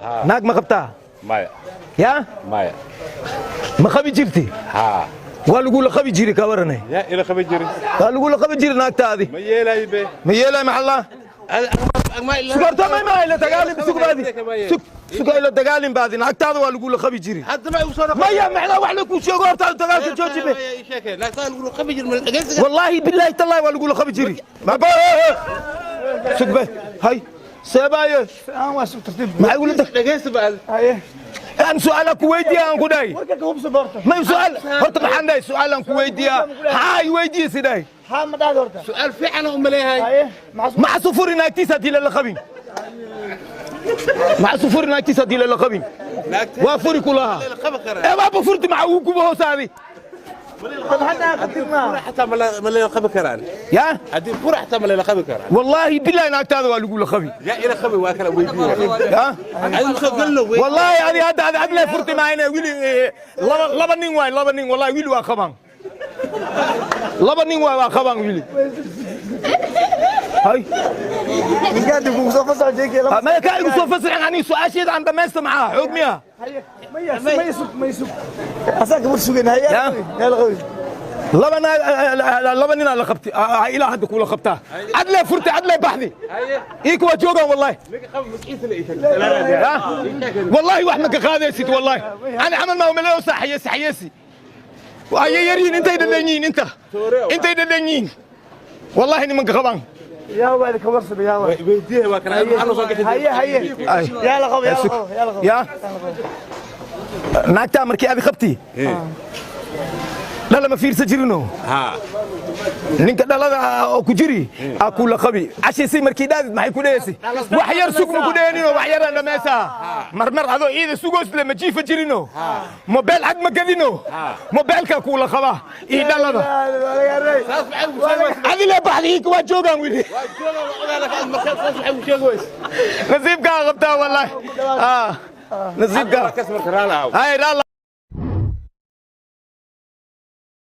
naag ma qabtaa maya yaa maya ma qabi jirti haa waa lagula qabi jiri ka waranay yaa ila qaban jirin waa lagula qabi jiri naagtaadi ma yeelay be ma yeelay maxalla sugarta ma ila dagaalin sugbaadi suga ila dagaalin baadi naagtaada waa lagula qabi jiri hadda ma usoo maya maxalla wax la ku sheego horta dagaalka jooji be wallahi billahi tallahi waa lagula qabi jiri ma ba sugba hay سبايا ما يقول لك dhageysta baad أنا سؤالك ويدي أنا كداي ما سؤال هرت محنداي سؤالك ويدي هاي ويدي سيداي ها ما دادورت su'aal fiican oo maleeyahay مع صفور ناكتي سديل اللقبين مع صفور ناكتي سديل اللقبين وافوري كلها qaba kara إيه ما بفرت مع وجوبه هذه طب حنا قدرنا حتى ما لا qaba karaan يا hadii fur حتى ma la qaba karaan والله بالله ناكتي هذا وأقول لقبين yaa ila qabi waa kala weydiin يا ayuu soo galno wey والله هذا لا فرت معنا ويلي لبنين واي لبنين والله ويلي واخبان لبنين واي واخبان ويلي هاي قاعد يقول صفص جيك يلا ما كان يقول صوف فسر يعني سؤال شيء عند ما يسمعها حكميها ما يسوق اساك برسوقين هيا يلا غوي لبنين على خبتي الى حد كل خبتها عدله فرتي عدله بحذي ايك وجوغا والله والله واحد قادسيت والله انا عمل ما مليون صحيسي حيسي وهي يرين انت يدلنين انت يدلنين والله اني من خبان يا والك ورسب يا والك weydiiye waa kana waxaan soo gashay هيا يلا غوي يلا غوي يا naagtaa markii aad qabti dhala ma fiirsa jirino haa ninka dhalada oo ku jiri aa kula qabi cashiisay markii daadid maxay ku dheesay wax yar sug ma ku dheenino wax yar dhameesa marmar adoo ciida sugoos le ma jiifa jirino mobile xad ma gadino mobileka kula qaba ii dhalada adile baxdi waa joogan wili nasiibka qabtaa wallahi nasiibka kasbar karaan hay